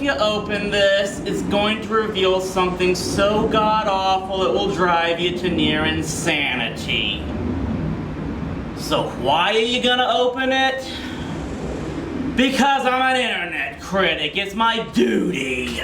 you open this, it's going to reveal something so god-awful it will drive you to near insanity. So why are you gonna open it? Because I'm an internet critic. It's my duty.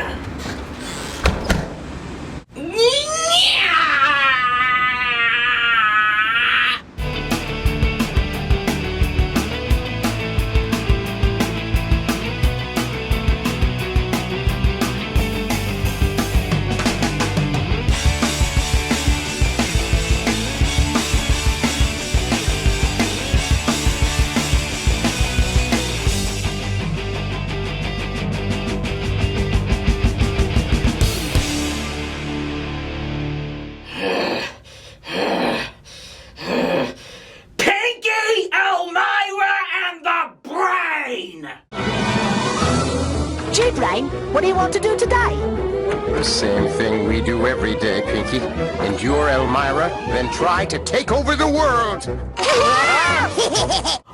What do you want to do today? The same thing we do every day, Pinky. Endure Elmyra, then try to take over the world!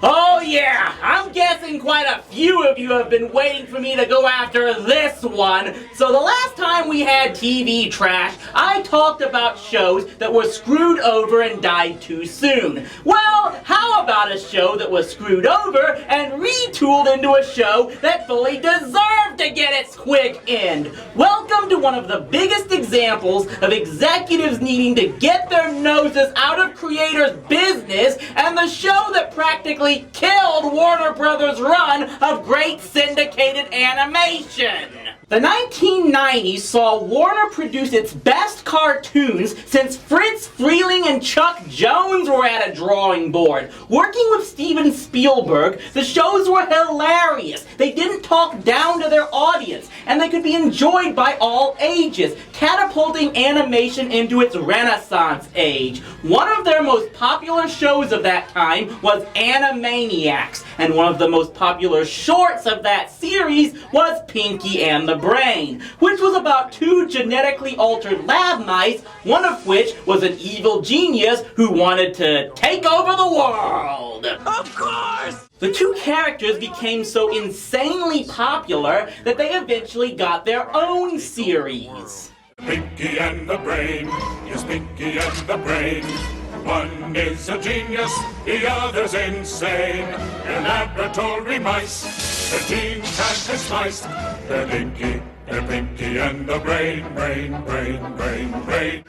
Oh yeah, I'm guessing quite a few of you have been waiting for me to go after this one. So the last time we had TV trash, I talked about shows that were screwed over and died too soon. Well, how about a show that was screwed over and retooled into a show that fully deserved to get its quick end? Welcome to one of the biggest examples of executives needing to get their noses out of creators' business and the show that practically killed Warner Brothers' run of great syndicated animation. The 1990s saw Warner produce its best cartoons since Fritz Freeling and Chuck Jones were at a drawing board. Working with Steven Spielberg, the shows were hilarious. They didn't talk down to their audience, and they could be enjoyed by all ages, catapulting animation into its Renaissance age. One of their most popular shows of that time was Animaniacs, and one of the most popular shorts of that series was Pinky and the Brain, which was about two genetically altered lab mice, one of which was an evil genius who wanted to take over the world. Of course! The two characters became so insanely popular that they eventually got their own series. Pinky and the Brain, yes, Pinky and the Brain. One is a genius, the other's insane. They're laboratory mice, their genes have been spliced. They're Pinky and the Brain.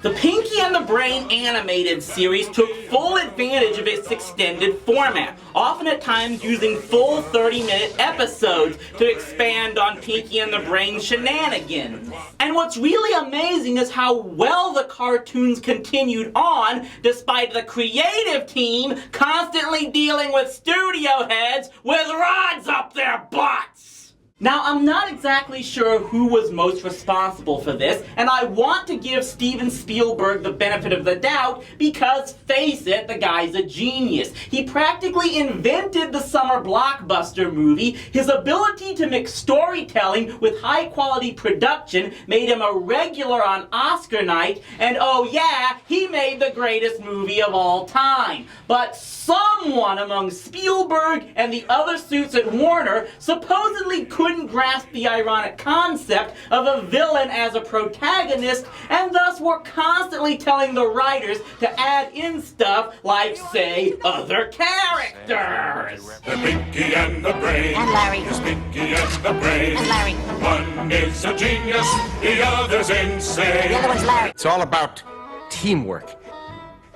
The Pinky and the Brain animated series took full advantage of its extended format, often at times using full 30-minute episodes to expand on Pinky and the Brain shenanigans. And what's really amazing is how well the cartoons continued on, despite the creative team constantly dealing with studio heads with rods up their butts. Now, I'm not exactly sure who was most responsible for this, and I want to give Steven Spielberg the benefit of the doubt because, face it, the guy's a genius. He practically invented the summer blockbuster movie. His ability to mix storytelling with high-quality production made him a regular on Oscar night, and oh yeah, he made the greatest movie of all time. But someone among Spielberg and the other suits at Warner supposedly couldn't grasp the ironic concept of a villain as a protagonist, and thus were constantly telling the writers to add in stuff like, say, other characters. The Pinky and the Brain. And Larry. Yes, Pinky and the Brain. And Larry. One is a genius, the other's insane. The other one's Larry. It's all about teamwork.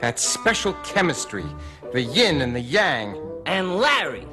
That special chemistry, the yin and the yang. And Larry.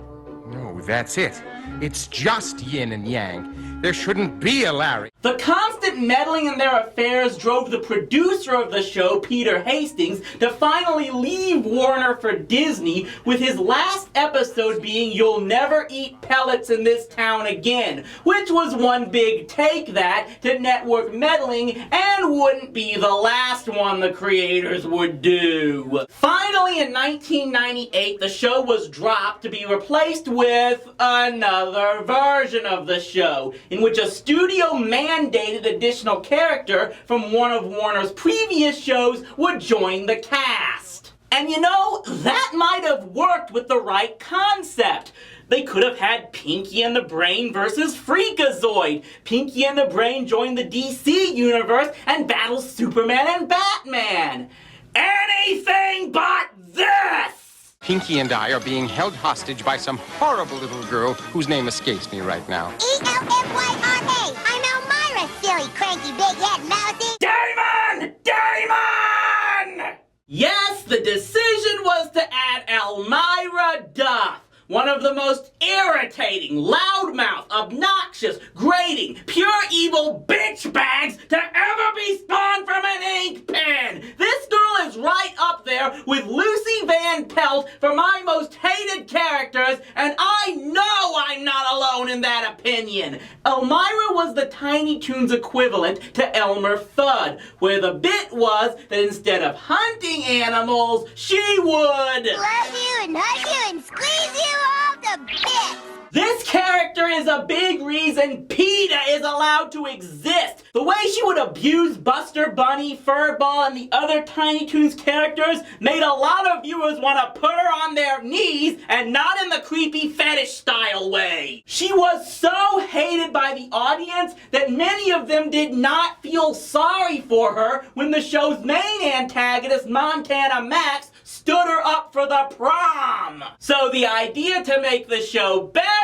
No, that's it. It's just yin and yang. There shouldn't be a Larry. The constant meddling in their affairs drove the producer of the show, Peter Hastings, to finally leave Warner for Disney, with his last episode being "You'll Never Eat Pellets in This Town Again," which was one big take that to network meddling and wouldn't be the last one the creators would do. Finally, in 1998, the show was dropped to be replaced with another version of the show, in which a studio mandated additional character from one of Warner's previous shows would join the cast. And you know, that might have worked with the right concept. They could have had Pinky and the Brain versus Freakazoid. Pinky and the Brain join the DC universe and battle Superman and Batman. Anything but this! Pinky and I are being held hostage by some horrible little girl whose name escapes me right now. Elmyra. I'm Elmyra, silly, cranky, big-head mousy. Damon! Damon! Yes, the decision was to add Elmyra Duff, one of the most irritating, loudmouth, obnoxious, grating, pure evil bitch bags to ever be spawned from an ink pen. This girl is right up there with Lucy Van Pelt for my most hated characters, and I know I'm not alone in that opinion. Elmyra was the Tiny Toons equivalent to Elmer Fudd, where the bit was that instead of hunting animals, she would Love you and hug you and squeeze you all to bits. This character is a big reason PETA is allowed to exist. The way she would abuse Buster Bunny, Furball, and the other Tiny Toons characters made a lot of viewers want to put her on their knees, and not in the creepy fetish style way. She was so hated by the audience that many of them did not feel sorry for her when the show's main antagonist, Montana Max, stood her up for the prom. So the idea to make the show better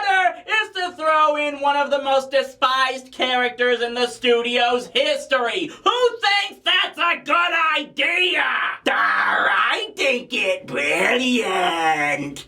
is to throw in one of the most despised characters in the studio's history. Who thinks that's a good idea? I think it brilliant.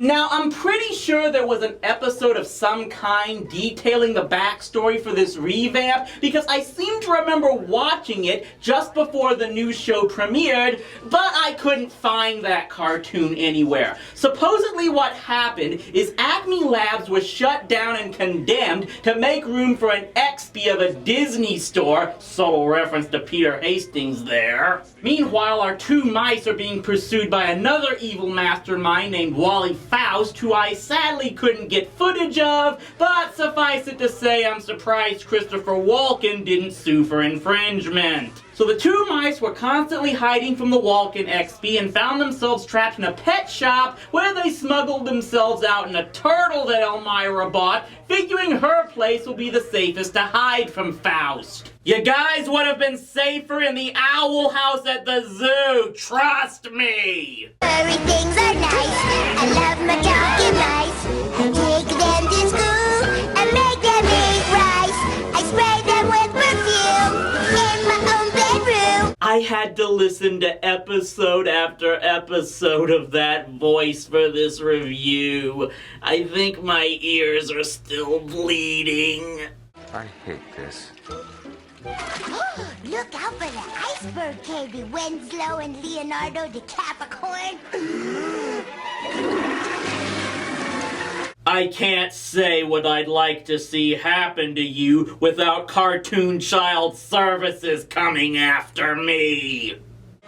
Now, I'm pretty sure there was an episode of some kind detailing the backstory for this revamp, because I seem to remember watching it just before the new show premiered, but I couldn't find that cartoon anywhere. Supposedly what happened is Acme Labs was shut down and condemned to make room for an XP of a Disney store, subtle reference to Peter Hastings there. Meanwhile, our two mice are being pursued by another evil mastermind named Wally Faust, who I sadly couldn't get footage of, but suffice it to say I'm surprised Christopher Walken didn't sue for infringement. So the two mice were constantly hiding from the Walken XP and found themselves trapped in a pet shop where they smuggled themselves out in a turtle that Elmyra bought, figuring her place will be the safest to hide from Faust. You guys would have been safer in the owl house at the zoo, trust me! Furry things are nice. I love my dog and mice. I take them to school and make them eat rice. I spray them with perfume in my own bedroom. I had to listen to episode after episode of that voice for this review. I think my ears are still bleeding. I hate this. Look out for the iceberg, Katie Winslow and Leonardo DiCapricorn. I can't say what I'd like to see happen to you without Cartoon Child Services coming after me.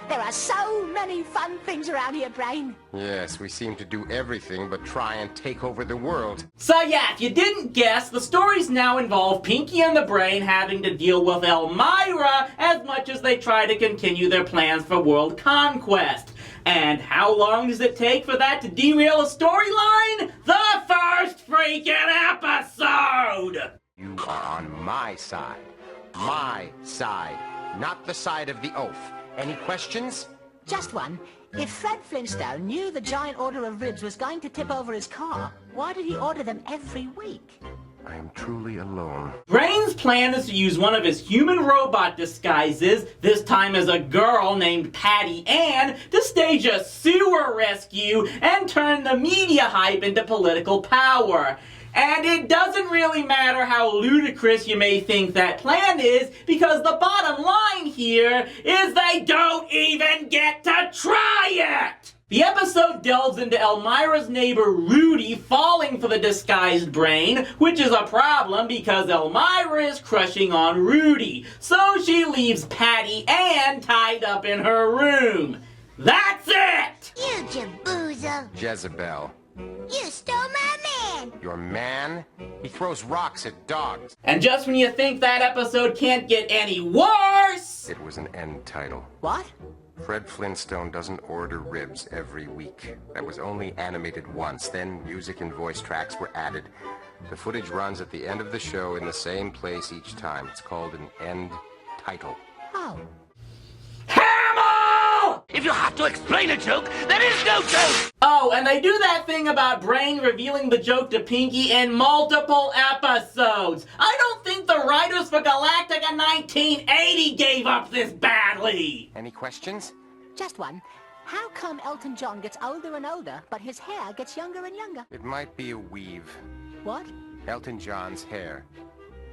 There are so many fun things around here, Brain. Yes, we seem to do everything but try and take over the world. So yeah, if you didn't guess, the stories now involve Pinky and the Brain having to deal with Elmyra as much as they try to continue their plans for world conquest. And how long does it take for that to derail a storyline? The first freaking episode! You are on my side. My side. Not the side of the oaf. Any questions? Just one. If Fred Flintstone knew the giant order of ribs was going to tip over his car, why did he order them every week? I am truly alone. Brain's plan is to use one of his human robot disguises, this time as a girl named Patty Ann, to stage a sewer rescue and turn the media hype into political power. And it doesn't really matter how ludicrous you may think that plan is, because the bottom line here is they don't even get to try it! The episode delves into Elmyra's neighbor Rudy falling for the disguised Brain, which is a problem because Elmyra is crushing on Rudy, so she leaves Patty Ann tied up in her room. That's it! You jaboozle. Jezebel. You stole my man. Your man? He throws rocks at dogs. And just when you think that episode can't get any worse... It was an end title. What? Fred Flintstone doesn't order ribs every week. That was only animated once. Then music and voice tracks were added. The footage runs at the end of the show in the same place each time. It's called an end title. Oh. Hamill! If you have to explain a joke, there is no joke! Oh, and they do that thing about Brain revealing the joke to Pinky in multiple episodes. I don't think the writers for Galactica 1980 gave up this badly. Any questions? Just one. How come Elton John gets older and older, but his hair gets younger and younger? It might be a weave. What? Elton John's hair.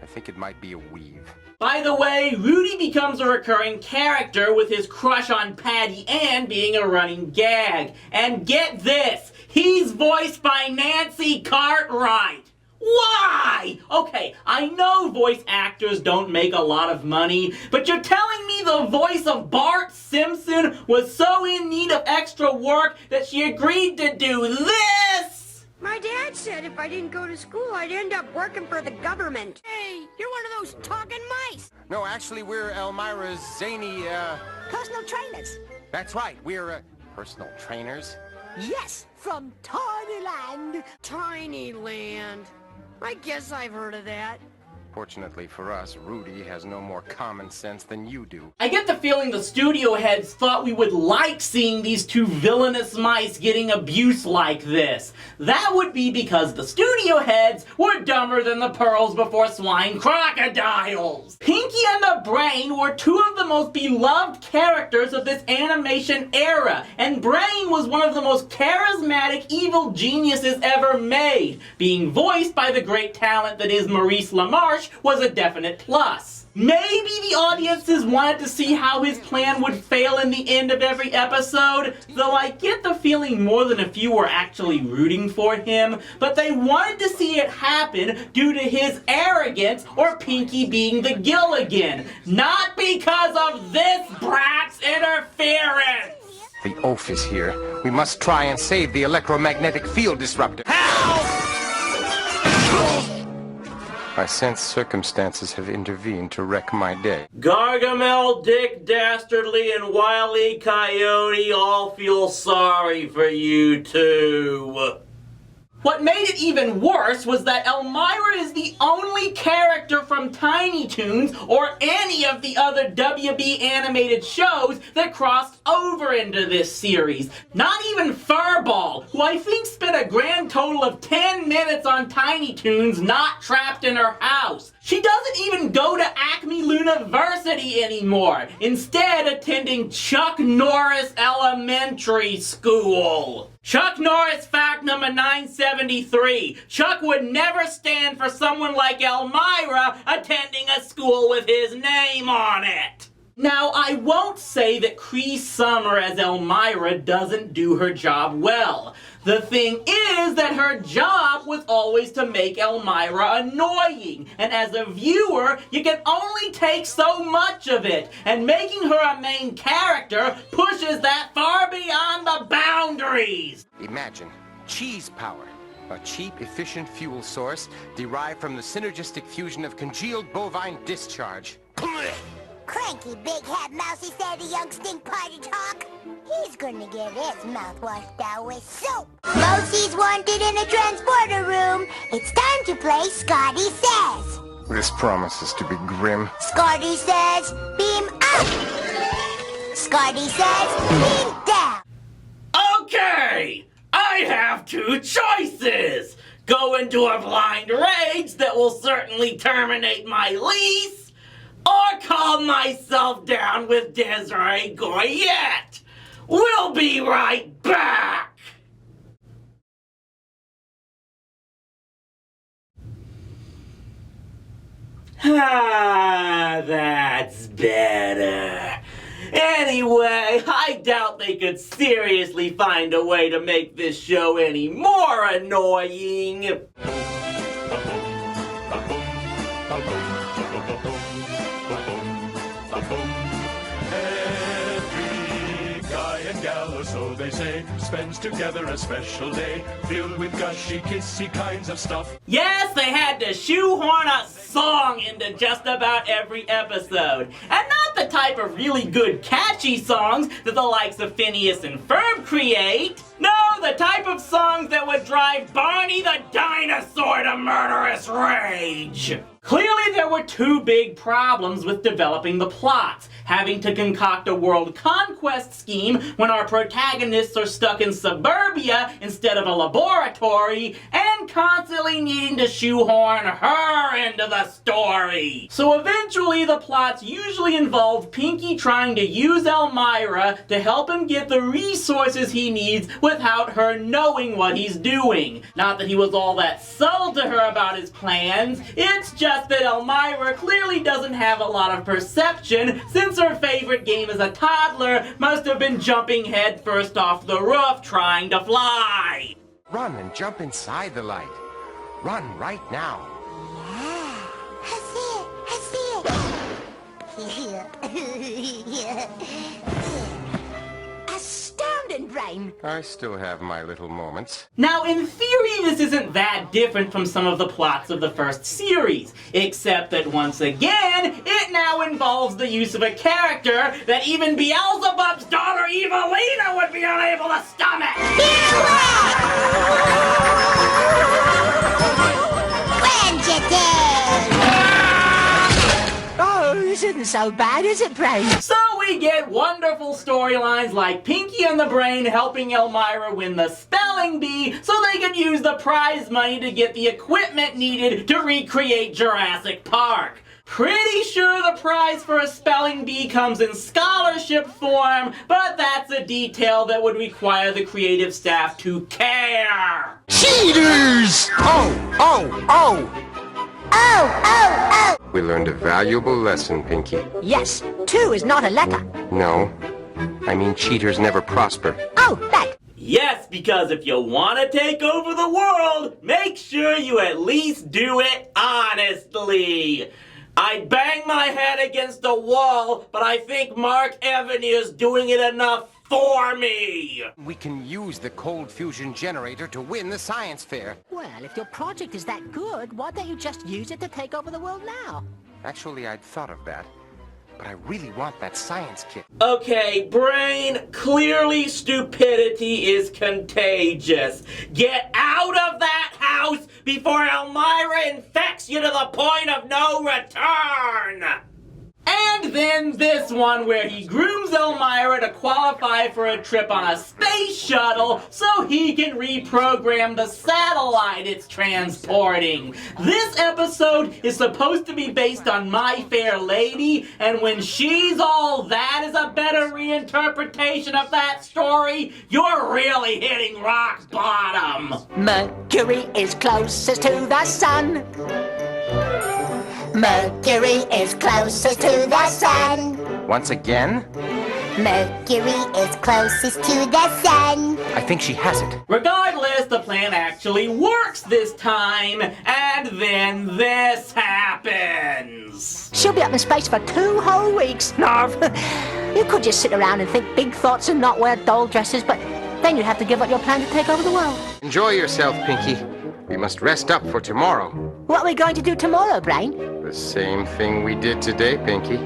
I think it might be a weave. By the way, Rudy becomes a recurring character with his crush on Patty Ann being a running gag. And get this, he's voiced by Nancy Cartwright. Why? Okay, I know voice actors don't make a lot of money, but you're telling me the voice of Bart Simpson was so in need of extra work that she agreed to do this? My dad said if I didn't go to school, I'd end up working for the government. Hey, you're one of those talking mice. No, actually, we're Elmyra's zany, Personal trainers. That's right, we're, personal trainers. Yes, from Tinyland. Tiny Land. I guess I've heard of that. Fortunately for us, Rudy has no more common sense than you do. I get the feeling the studio heads thought we would like seeing these two villainous mice getting abuse like this. That would be because the studio heads were dumber than the pearls before swine crocodiles. Pinky and the Brain were two of the most beloved characters of this animation era, and Brain was one of the most charismatic evil geniuses ever made. Being voiced by the great talent that is Maurice LaMarche was a definite plus. Maybe the audiences wanted to see how his plan would fail in the end of every episode, though I get the feeling more than a few were actually rooting for him, but they wanted to see it happen due to his arrogance or Pinky being the Gilligan, not because of this brat's interference! The oaf is here. We must try and save the electromagnetic field disruptor. I sense circumstances have intervened to wreck my day. Gargamel, Dick Dastardly, and Wile E. Coyote all feel sorry for you too. What made it even worse was that Elmyra is the only character from Tiny Toons or any of the other WB animated shows that crossed over into this series. Not even Furball, who I think spent a grand total of 10 minutes on Tiny Toons not trapped in her house. She doesn't even go to Acme Luniversity anymore, instead attending Chuck Norris Elementary School. Chuck Norris fact number 973. Chuck would never stand for someone like Elmyra attending a school with his name on it. Now, I won't say that Cree Summer as Elmyra doesn't do her job well. The thing is that her job was always to make Elmyra annoying, and as a viewer, you can only take so much of it, and making her a main character pushes that far beyond the boundaries. Imagine cheese power, a cheap, efficient fuel source derived from the synergistic fusion of congealed bovine discharge. Cranky big hat mousey said the young stink party talk. He's gonna get his mouth washed out with soap. Mosey's wanted in a transporter room. It's time to play Scotty Says. This promises to be grim. Scotty says, beam up. Scotty says, beam down. Okay! I have two choices! Go into a blind rage that will certainly terminate my lease, or calm myself down with Desiree Goyette. We'll be right back! Ah, that's better. Anyway, I doubt they could seriously find a way to make this show any more annoying. So they say, spends together a special day, filled with gushy, kissy kinds of stuff. Yes, they had to shoehorn a song into just about every episode. And not that type of really good catchy songs that the likes of Phineas and Ferb create. No, the type of songs that would drive Barney the dinosaur to murderous rage. Clearly there were two big problems with developing the plots. Having to concoct a world conquest scheme when our protagonists are stuck in suburbia instead of a laboratory, and constantly needing to shoehorn her into the story. So eventually the plots usually involve Pinky trying to use Elmyra to help him get the resources he needs without her knowing what he's doing. Not that he was all that subtle to her about his plans, it's just that Elmyra clearly doesn't have a lot of perception since her favorite game as a toddler must have been jumping headfirst off the roof trying to fly. Run and jump inside the light. Run right now. Astounding, Brain! I still have my little moments. Now, in theory, this isn't that different from some of the plots of the first series, except that once again, it now involves the use of a character that even Beelzebub's daughter Evelina would be unable to stomach! Oh, this isn't so bad, is it, Brain? So we get wonderful storylines like Pinky and the Brain helping Elmyra win the spelling bee so they could use the prize money to get the equipment needed to recreate Jurassic Park. Pretty sure the prize for a spelling bee comes in scholarship form, but that's a detail that would require the creative staff to care. Cheaters! Oh! We learned a valuable lesson, Pinky. Yes, 2 is not a letter. No, I mean cheaters never prosper. Oh, that. Yes, because if you want to take over the world, make sure you at least do it honestly. I'd bang my head against the wall, but I think Mark Evanier's doing it enough for me. We can use the cold fusion generator to win the science fair. Well, if your project is that good, why don't you just use it to take over the world now? Actually, I'd thought of that, but I really want that science kit. Okay, Brain, clearly stupidity is contagious. Get out of that house before Elmyra infects you to the point of no return! And then this one where he grooms Elmyra to qualify for a trip on a space shuttle so he can reprogram the satellite it's transporting. This episode is supposed to be based on My Fair Lady, and when she's all that is a better reinterpretation of that story, you're really hitting rock bottom. Mercury is closest to the sun. Mercury is closest to the sun. Once again? Mercury is closest to the sun. I think she has it. Regardless, the plan actually works this time, and then this happens. She'll be up in space for 2 whole weeks, Narv. You could just sit around and think big thoughts and not wear doll dresses, but then you'd have to give up your plan to take over the world. Enjoy yourself, Pinky. We must rest up for tomorrow. What are we going to do tomorrow, Brain? The same thing we did today, Pinky.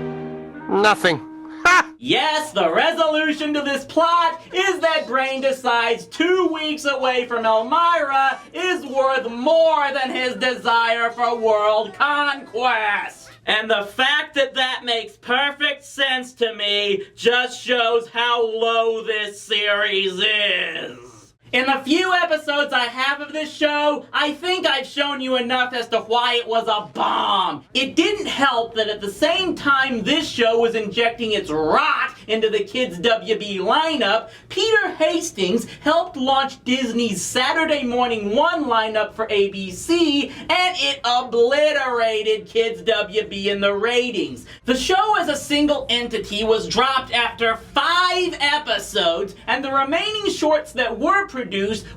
Nothing. Ha! Yes, the resolution to this plot is that Brain decides 2 weeks away from Elmyra is worth more than his desire for world conquest. And the fact that that makes perfect sense to me just shows how low this series is. In the few episodes I have of this show, I think I've shown you enough as to why it was a bomb. It didn't help that at the same time this show was injecting its rot into the Kids WB lineup, Peter Hastings helped launch Disney's Saturday Morning 1 lineup for ABC, and it obliterated Kids WB in the ratings. The show as a single entity was dropped after 5 episodes, and the remaining shorts that were produced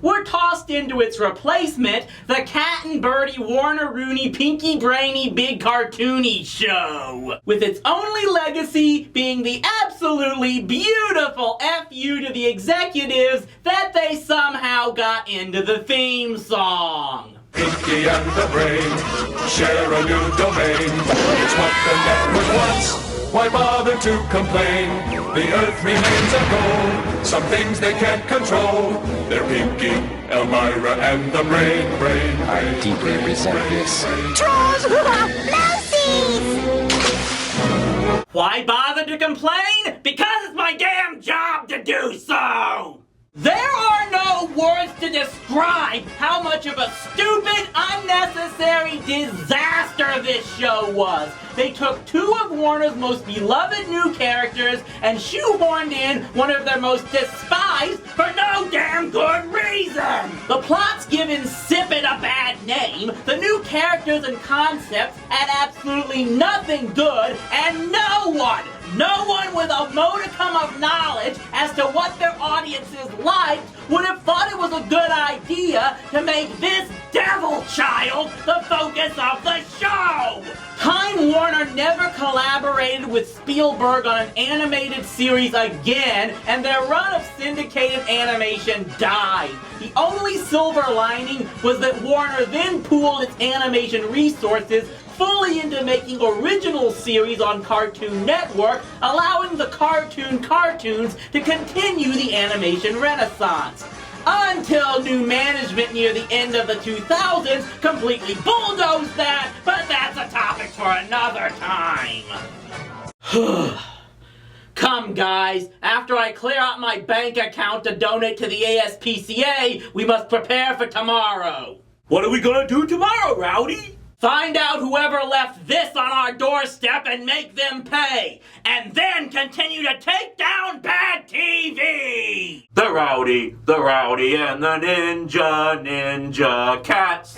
were tossed into its replacement, the Cat and Birdie Warner Rooney Pinky Brainy Big Cartoony Show, with its only legacy being the absolutely beautiful FU to the executives that they somehow got into the theme song. Pinky and the Brain share a new domain. It's what the network wants. Why bother to complain? The earth remains of gold. Some things they can't control. They're Pinky, Elmyra, and the brain. I deeply resent this. Why bother to complain? Because it's my damn job to do so! There are no words to describe how much of a stupid, unnecessary disaster this show was. They took two of Warner's most beloved new characters and shoehorned in one of their most despised for no damn good reason. The plot's given Sip It a bad name, the new characters and concepts add absolutely nothing good, and no one with a modicum of knowledge as to what their audiences liked would have thought it was a good idea to make this devil child the focus of the show! Time Warner never collaborated with Spielberg on an animated series again, and their run of syndicated animation died. The only silver lining was that Warner then pooled its animation resources fully into making original series on Cartoon Network, allowing the cartoons to continue the animation renaissance. Until new management near the end of the 2000s completely bulldozed that, but that's a topic for another time. Come guys, after I clear out my bank account to donate to the ASPCA, we must prepare for tomorrow. What are we gonna do tomorrow, Rowdy? Find out whoever left this on our doorstep and make them pay, and then continue to take down bad TV! The Rowdy, and the Ninja Cats.